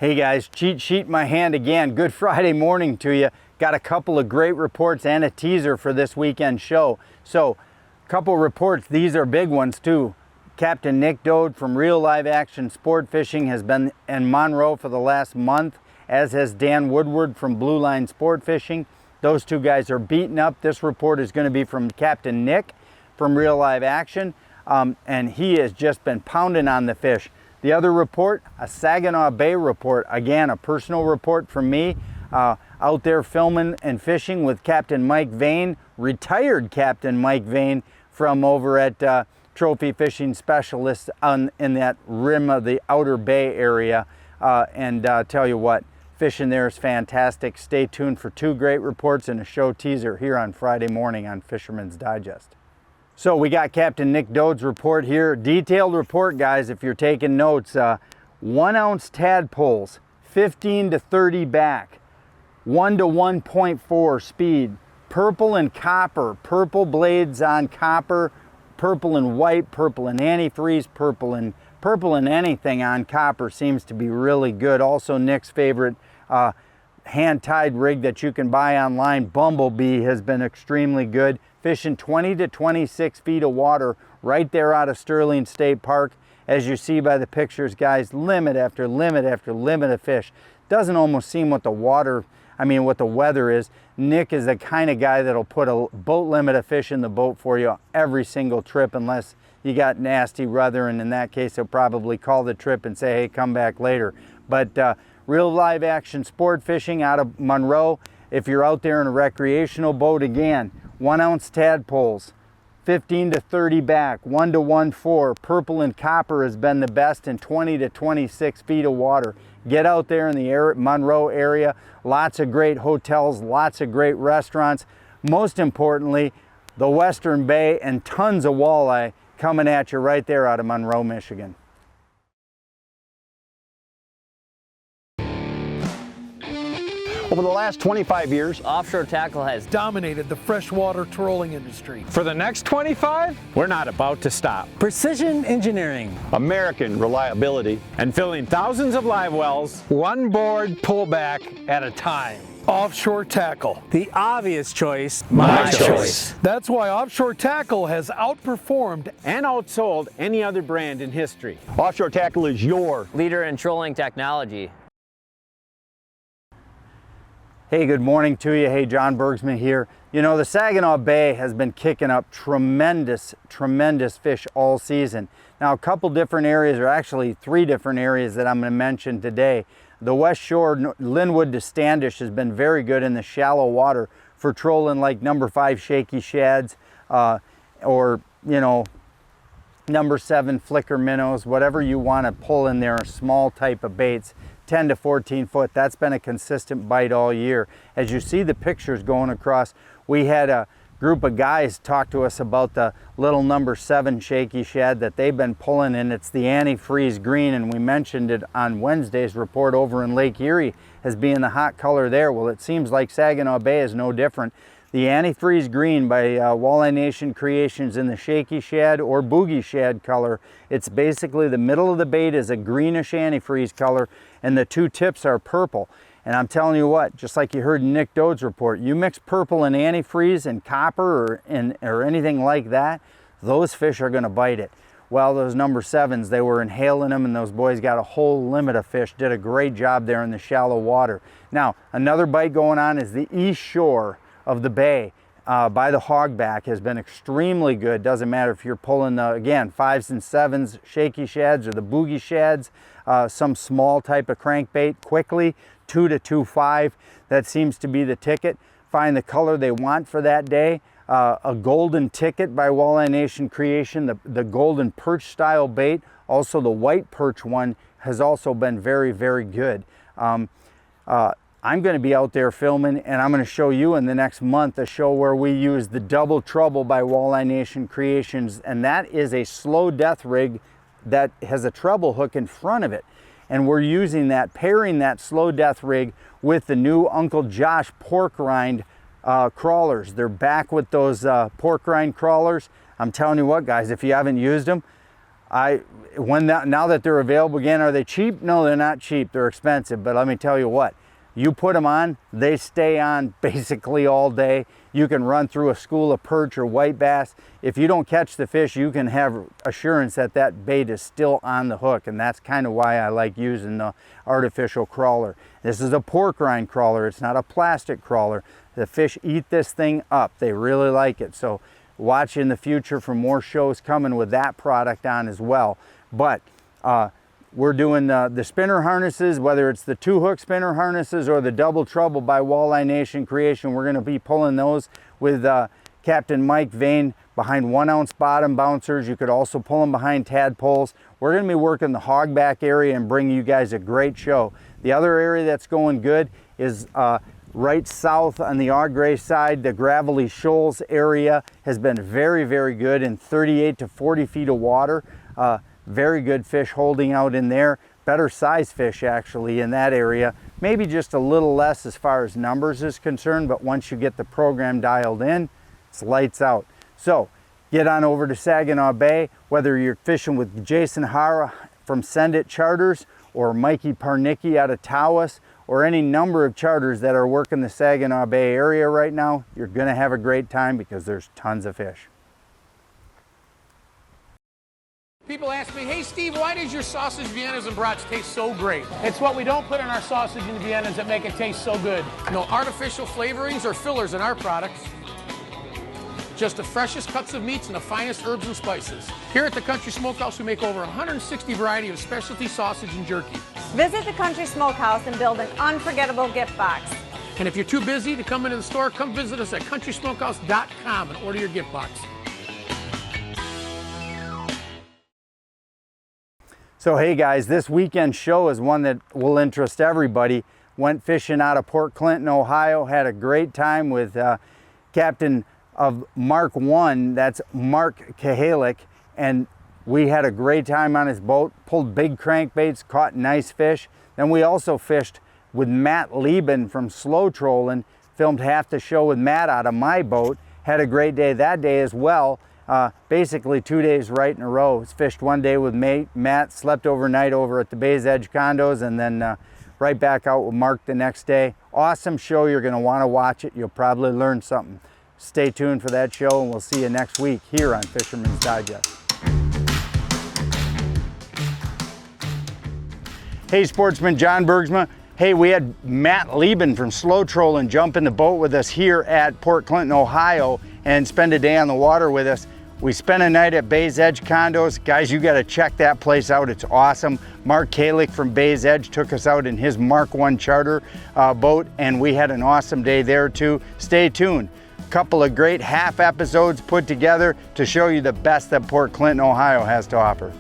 Hey guys, cheat sheet in my hand again. Good Friday morning to you. Got a couple of great reports and a teaser for this weekend show. So, couple reports, these are big ones too. Captain Nick Dode from Real Live Action Sport Fishing has been in Monroe for the last month, as has Dan Woodward from Blue Line Sport Fishing. Those two guys are beaten up. This report is going to be from Captain Nick from Real Live Action, and he has just been pounding on the fish. The other report, a Saginaw Bay report, again a personal report from me, out there filming and fishing with Captain Mike Vane, retired Captain Mike Vane from over at Trophy Fishing Specialists in that rim of the Outer Bay area. Tell you what, fishing there is fantastic. Stay tuned for two great reports and a show teaser here on Friday morning on Fisherman's Digest. So we got Captain Nick Dode's report here. Detailed report, guys, if you're taking notes. 1 ounce tadpoles, 15 to 30 back, 1 to 1.4 speed, purple and copper, purple blades on copper, purple and white, purple and antifreeze, purple and anything on copper seems to be really good. Also Nick's favorite hand-tied rig that you can buy online, Bumblebee, has been extremely good. Fishing 20 to 26 feet of water right there out of Sterling State Park. As you see by the pictures, guys, limit after limit after limit of fish. Doesn't almost seem what the weather is. Nick is the kind of guy that'll put a boat limit of fish in the boat for you every single trip, unless you got nasty weather, and in that case he'll probably call the trip and say, hey, come back later. But Real Live Action Sport Fishing out of Monroe. If you're out there in a recreational boat, again, 1 ounce tadpoles, 15 to 30 back, 1 to 1.4. Purple and copper has been the best in 20 to 26 feet of water. Get out there in the Monroe area. Lots of great hotels, lots of great restaurants. Most importantly, the Western Bay, and tons of walleye coming at you right there out of Monroe, Michigan. Over the last 25 years, offshore tackle has dominated the freshwater trolling industry. For the next 25, we're not about to stop. Precision engineering, American reliability, And filling thousands of live wells, one board pullback at a time. Offshore tackle. the obvious choice, My choice. That's why offshore tackle has outperformed And outsold any other brand in history. offshore tackle is your leader in trolling technology. Hey, good morning to you. Hey, John Bergsman here. You know, the Saginaw Bay has been kicking up tremendous fish all season. Now, a couple different areas, or actually 3 different areas that I'm going to mention today. The West Shore, Linwood to Standish, has been very good in the shallow water for trolling like number 5 shaky shads, or, you know, number 7 flicker minnows, whatever you want to pull in there, small type of baits. 10 to 14 foot. That's been a consistent bite all year. As you see the pictures going across, we had a group of guys talk to us about the little number 7 shaky shad that they've been pulling, and it's the antifreeze green, and we mentioned it on Wednesday's report over in Lake Erie as being the hot color there. Well, it seems like Saginaw Bay is no different. The antifreeze green by Walleye Nation Creations in the shaky shad or boogie shad color. It's basically the middle of the bait is a greenish antifreeze color, and the 2 tips are purple. And I'm telling you what, just like you heard in Nick Dode's report, you mix purple and antifreeze and copper or anything like that, those fish are going to bite it. Well, those number 7s, they were inhaling them, and those boys got a whole limit of fish. Did a great job there in the shallow water. Now, another bite going on is the east shore of the bay by the hogback has been extremely good. Doesn't matter if you're pulling the, again, 5s and 7s shaky shads or the boogie shads, some small type of crankbait quickly, 2 to 2.5. That seems to be the ticket. Find the color they want for that day. A golden ticket by Walleye Nation Creation, the golden perch style bait. Also the white perch one has also been very, very good. I'm going to be out there filming, and I'm going to show you in the next month a show where we use the Double Trouble by Walleye Nation Creations, and that is a slow death rig that has a treble hook in front of it. And we're using that, pairing that slow death rig with the new Uncle Josh pork rind crawlers. They're back with those pork rind crawlers. I'm telling you what, guys, if you haven't used them, now that they're available again, are they cheap? No, they're not cheap. They're expensive, but let me tell you what, you put them on, they stay on basically all day. You can run through a school of perch or white bass. If you don't catch the fish, you can have assurance that that bait is still on the hook, and that's kind of why I like using the artificial crawler. This is a pork rind crawler. It's not a plastic crawler. The fish eat this thing up. They really like it. So watch in the future for more shows coming with that product on as well. But we're doing the spinner harnesses, whether it's the 2-hook spinner harnesses or the Double Trouble by Walleye Nation Creation. We're going to be pulling those with Captain Mike Vane behind 1-ounce bottom bouncers. You could also pull them behind tadpoles. We're going to be working the hogback area and bring you guys a great show. The other area that's going good is right south on the Au Gres side. The Gravelly Shoals area has been very, very good in 38 to 40 feet of water. Very good fish holding out in there. Better size fish actually in that area. Maybe just a little less as far as numbers is concerned, but once you get the program dialed in, it's lights out. So get on over to Saginaw Bay, whether you're fishing with Jason Hara from Send It Charters or Mikey Parnicki out of Tawas, or any number of charters that are working the Saginaw Bay area right now, you're gonna have a great time because there's tons of fish. People ask me, hey Steve, why does your sausage, Viennas, and brats taste so great? It's what we don't put in our sausage and Viennas that make it taste so good. No artificial flavorings or fillers in our products. Just the freshest cuts of meats and the finest herbs and spices. Here at the Country Smokehouse, we make over 160 variety of specialty sausage and jerky. Visit the Country Smokehouse and build an unforgettable gift box. And if you're too busy to come into the store, come visit us at countrysmokehouse.com and order your gift box. So hey guys, this weekend show is one that will interest everybody. Went fishing out of Port Clinton, Ohio, had a great time with Captain of Mark 1, that's Mark Kahalik, and we had a great time on his boat, pulled big crankbaits, caught nice fish. Then we also fished with Matt Lieben from Slow Trolling, filmed half the show with Matt out of my boat, had a great day that day as well. Basically 2 days right in a row. Fished one day with Matt, slept overnight over at the Bay's Edge condos, and then right back out with Mark the next day. Awesome show. You're going to want to watch it. You'll probably learn something. Stay tuned for that show, and we'll see you next week here on Fisherman's Digest. Hey sportsman, John Bergsma. Hey, we had Matt Lieben from Slow Trolling jump in the boat with us here at Port Clinton, Ohio, and spend a day on the water with us. We spent a night at Bay's Edge Condos. Guys, you gotta check that place out, it's awesome. Mark Kalick from Bay's Edge took us out in his Mark 1 charter boat, and we had an awesome day there too. Stay tuned. Couple of great half episodes put together to show you the best that Port Clinton, Ohio has to offer.